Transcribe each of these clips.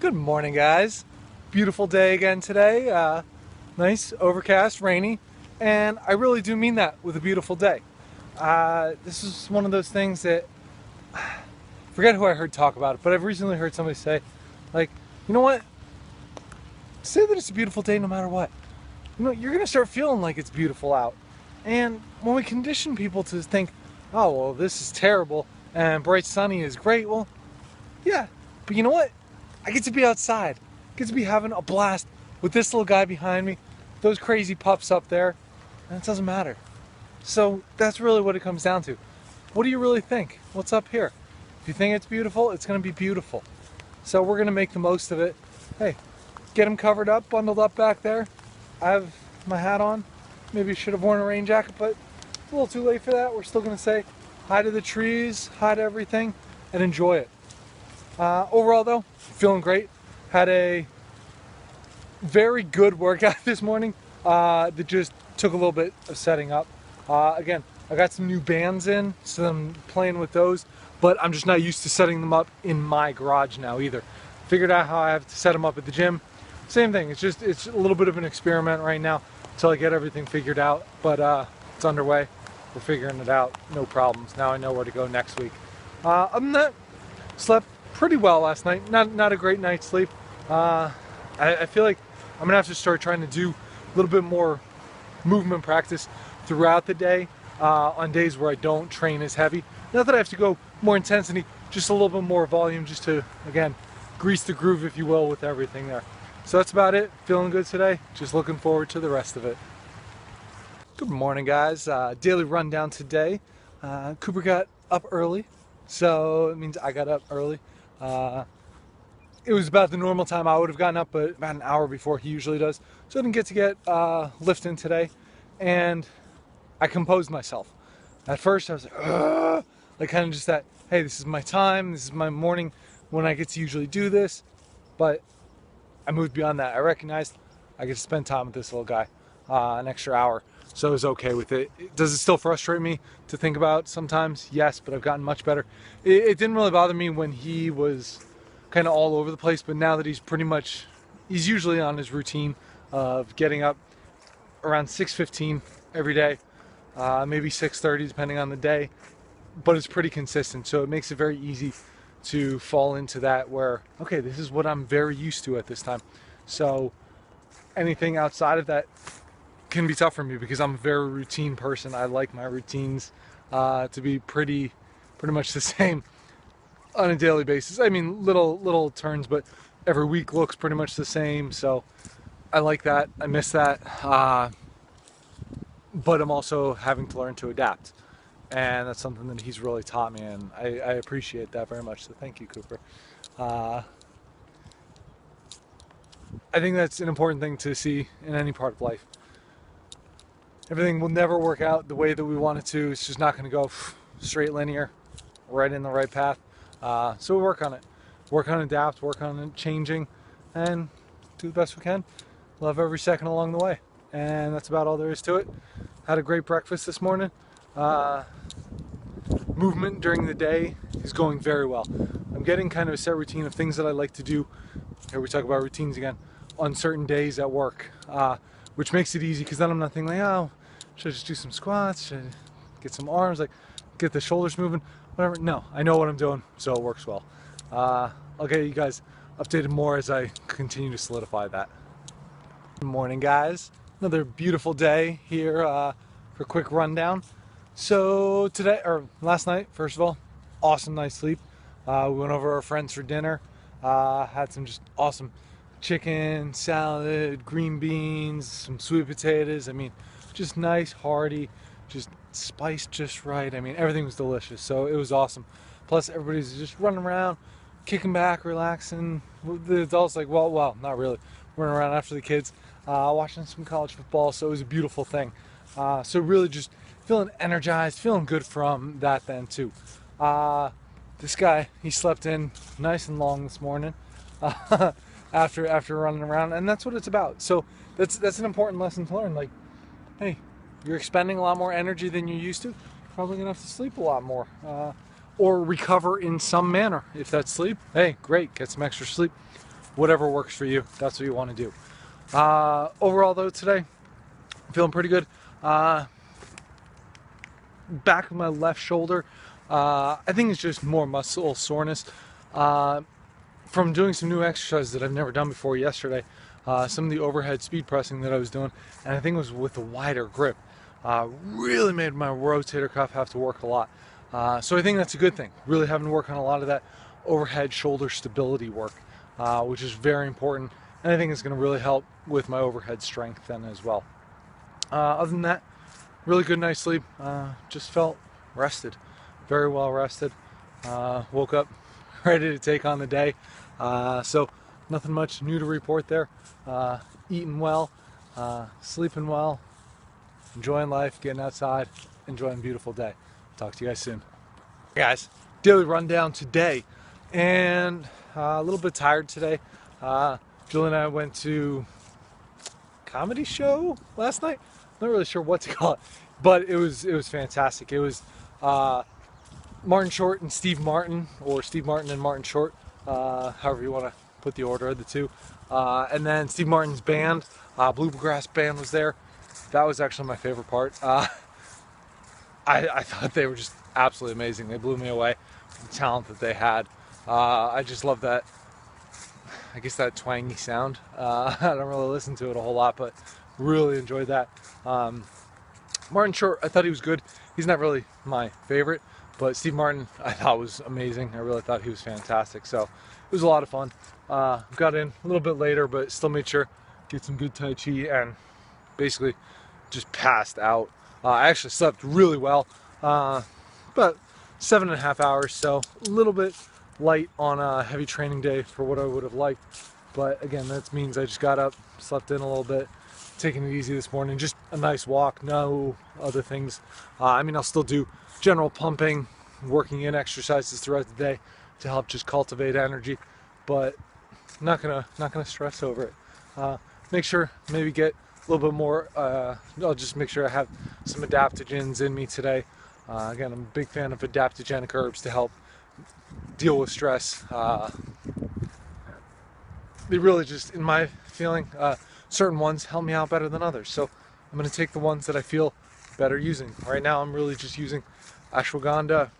Good morning, guys. Beautiful day again today. Nice, overcast, rainy, and I really do mean that with a beautiful day. This is one of those things that, forget who I heard talk about it, but I've recently heard somebody say, like, you know what? Say that it's a beautiful day no matter what. You know, you're gonna start feeling like it's beautiful out. And when we condition people to think, oh, well, this is terrible and bright sunny is great, well, yeah, but you know what? I get to be outside. I get to be having a blast with this little guy behind me, those crazy pups up there, and it doesn't matter. So that's really what it comes down to. What do you really think? What's up here? If you think it's beautiful, it's going to be beautiful. So we're going to make the most of it. Hey, get him covered up, bundled up back there. I have my hat on. Maybe should have worn a rain jacket, but it's a little too late for that. We're still going to say hi to the trees, hi to everything, and enjoy it. Overall though, feeling great. Had a very good workout this morning that just took a little bit of setting up. Again, I got some new bands in, so I'm playing with those, but I'm just not used to setting them up in my garage now either. Figured out how I have to set them up at the gym. Same thing, it's a little bit of an experiment right now until I get everything figured out, but it's underway. We're figuring it out, no problems. Now I know where to go next week. Other than that, slept pretty well last night. Not a great night's sleep. I feel like I'm gonna have to start trying to do a little bit more movement practice throughout the day on days where I don't train as heavy. Not that I have to go more intensity, just a little bit more volume, just to, again, grease the groove, if you will, with everything there. So that's about it. Feeling good today. Just looking forward to the rest of it. Good morning, guys. Daily rundown today. Cooper got up early, so it means I got up early. It was about the normal time I would have gotten up, but about an hour before he usually does. So I didn't get to get lifting today, and I composed myself. At first I was like, ugh! Like kind of just that, hey, this is my time, this is my morning when I get to usually do this. But I moved beyond that. I recognized I get to spend time with this little guy, an extra hour. So I was okay with it. Does it still frustrate me to think about sometimes? Yes, but I've gotten much better. It didn't really bother me when he was kind of all over the place, but now that he's usually on his routine of getting up around 6:15 every day, maybe 6:30 depending on the day, but it's pretty consistent, so it makes it very easy to fall into that where, okay, this is what I'm very used to at this time. So anything outside of that can be tough for me because I'm a very routine person. I like my routines to be pretty much the same on a daily basis. I mean, little turns, but every week looks pretty much the same. So I like that. I miss that. But I'm also having to learn to adapt. And that's something that he's really taught me, and I appreciate that very much. So thank you, Cooper. I think that's an important thing to see in any part of life. Everything will never work out the way that we want it to. It's just not going to go straight linear, right in the right path. So we work on it. Work on adapt, work on it changing, and do the best we can. Love every second along the way. And that's about all there is to it. Had a great breakfast this morning. Movement during the day is going very well. I'm getting kind of a set routine of things that I like to do. Here we talk about routines again. On certain days at work, which makes it easy because then I'm not thinking like, oh, should I just do some squats? Should I get some arms? Like, get the shoulders moving? Whatever. No, I know what I'm doing, so it works well. I'll get you guys updated more as I continue to solidify that. Good morning, guys. Another beautiful day here for a quick rundown. So today, or last night, first of all, awesome night's sleep. We went over to our friends for dinner. Had some just awesome chicken, salad, green beans, some sweet potatoes. I mean, just nice, hearty, just spiced just right. I mean, everything was delicious, so it was awesome. Plus, everybody's just running around, kicking back, relaxing. The adults like, well, not really. Running around after the kids, watching some college football, so it was a beautiful thing. So really just feeling energized, feeling good from that then too. This guy, he slept in nice and long this morning after running around, and that's what it's about. So that's an important lesson to learn. Like, hey, you're expending a lot more energy than you're used to. Probably gonna have to sleep a lot more, or recover in some manner. If that's sleep, hey, great, get some extra sleep. whatever works for you, that's what you want to do. Overall though today, I'm feeling pretty good. Back of my left shoulder, I think it's just more muscle soreness from doing some new exercises that I've never done before yesterday. Some of the overhead speed pressing that I was doing, and I think it was with a wider grip, really made my rotator cuff have to work a lot. So I think that's a good thing, really having to work on a lot of that overhead shoulder stability work, which is very important, and I think it's going to really help with my overhead strength then as well. Other than that, really good night's sleep. Just felt rested, very well rested. Woke up ready to take on the day. So nothing much new to report there. Eating well, sleeping well, enjoying life, getting outside, enjoying a beautiful day. Talk to you guys soon. Hey guys, daily rundown today, and a little bit tired today. Julie and I went to a comedy show last night. Not really sure what to call it, but it was fantastic. It was Martin Short and Steve Martin, or Steve Martin and Martin Short, however you want to put the order of the two. And then Steve Martin's band, Bluegrass Band, was there. That was actually my favorite part. I thought they were just absolutely amazing. They blew me away with the talent that they had. I just love that, I guess, that twangy sound. I don't really listen to it a whole lot, but really enjoyed that. Martin Short, I thought he was good. He's not really my favorite, but Steve Martin I thought was amazing. I really thought he was fantastic. So it was a lot of fun. Got in a little bit later, but still made sure get some good Tai Chi, and basically just passed out. I actually slept really well, about 7.5 hours, so a little bit light on a heavy training day for what I would have liked. But again, that means I just got up, slept in a little bit, taking it easy this morning. Just a nice walk, no other things. I mean, I'll still do general pumping, working in exercises throughout the day to help just cultivate energy, but not gonna stress over it. Make sure maybe get a little bit more. I'll just make sure I have some adaptogens in me today. Again, I'm a big fan of adaptogenic herbs to help deal with stress. They really just, in my feeling, certain ones help me out better than others. So I'm going to take the ones that I feel better using. Right now I'm really just using ashwagandha.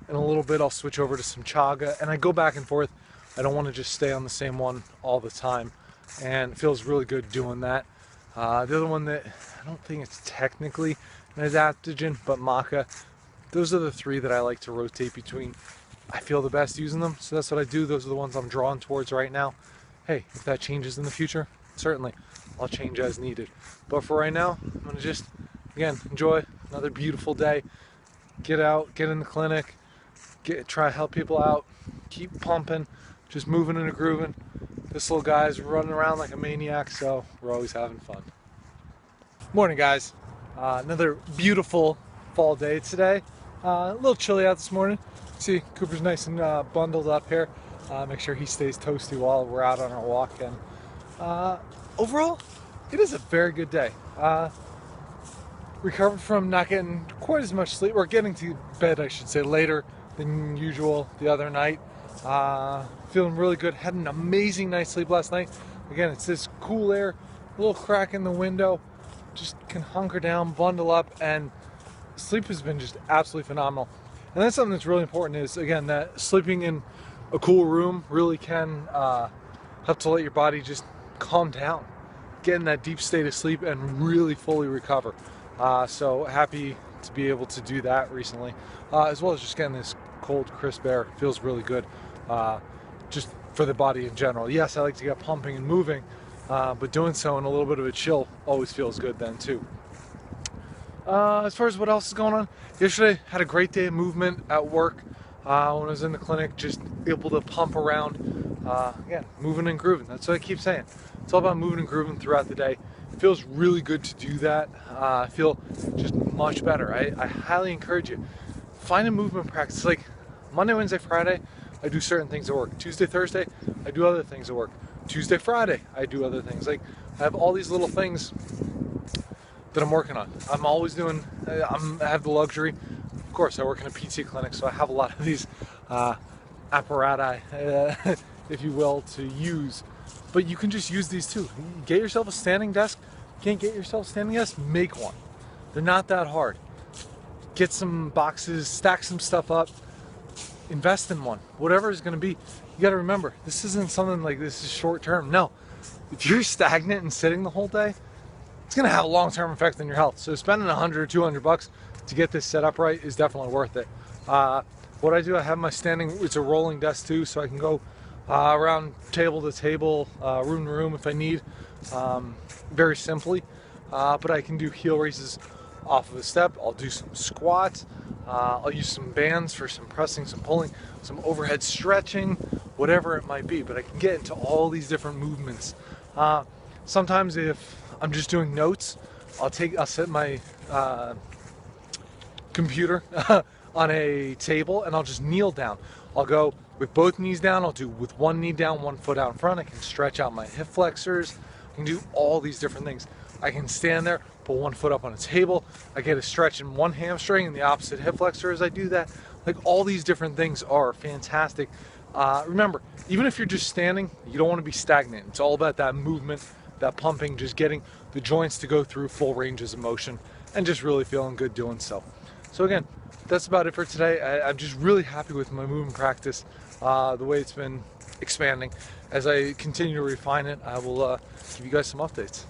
In a little bit I'll switch over to some chaga, and I go back and forth. I don't want to just stay on the same one all the time, and it feels really good doing that. The other one that I don't think it's technically an adaptogen, but maca. Those are the three that I like to rotate between. I feel the best using them, so that's what I do. Those are the ones I'm drawn towards right now. Hey, if that changes in the future, certainly I'll change as needed. But for right now, I'm gonna just, again, enjoy another beautiful day. Get out, get in the clinic, try to help people out, keep pumping, just moving and grooving. This little guy's running around like a maniac, so we're always having fun. Morning, guys. Another beautiful fall day today. A little chilly out this morning. See, Cooper's nice and bundled up here. Make sure he stays toasty while we're out on our walk. And overall, it is a very good day. Recovered from not getting quite as much sleep, or getting to bed, I should say, later than usual the other night. Feeling really good. Had an amazing night's sleep last night. Again, it's this cool air, a little crack in the window. Just can hunker down, bundle up, and sleep has been just absolutely phenomenal. And that's something that's really important, is, again, that sleeping in a cool room really can help to let your body just calm down, get in that deep state of sleep, and really fully recover. So happy to be able to do that recently, as well as just getting this cold, crisp air. It feels really good, just for the body in general. Yes, I like to get pumping and moving, but doing so in a little bit of a chill always feels good then too. As far as what else is going on, yesterday had a great day of movement at work. When I was in the clinic, just able to pump around, again, moving and grooving. That's what I keep saying. It's all about moving and grooving throughout the day. It feels really good to do that. I feel just much better. I highly encourage you, find a movement practice. Like Monday, Wednesday, Friday, I do certain things at work. Tuesday, Thursday, I do other things at work. Tuesday, Friday, I do other things. Like, I have all these little things that I'm working on. I'm always doing, I have the luxury, of course, I work in a PT clinic, so I have a lot of these apparati if you will, to use. But you can just use these too. Get yourself a standing desk. Can't get yourself a standing desk? Make one. They're not that hard. Get some boxes, stack some stuff up, invest in one. Whatever it's going to be. You got to remember, this isn't something like this is short term. No. If you're stagnant and sitting the whole day, it's going to have a long-term effect on your health. So spending $100 or $200 to get this set up right is definitely worth it. What I do, I have my standing, it's a rolling desk too, so I can go around table to table, room to room if I need, very simply. But I can do heel raises off of a step. I'll do some squats. I'll use some bands for some pressing, some pulling, some overhead stretching, whatever it might be. But I can get into all these different movements. Sometimes if I'm just doing notes, I'll set my computer on a table and I'll just kneel down. I'll go with both knees down. I'll do with one knee down, one foot out in front. I can stretch out my hip flexors. I can do all these different things. I can stand there, put one foot up on a table. I get a stretch in one hamstring and the opposite hip flexor as I do that. Like, all these different things are fantastic. Remember, even if you're just standing, you don't want to be stagnant. It's all about that movement, that pumping, just getting the joints to go through full ranges of motion and just really feeling good doing so. So again, that's about it for today. I'm just really happy with my movement practice, the way it's been expanding. As I continue to refine it, I will give you guys some updates.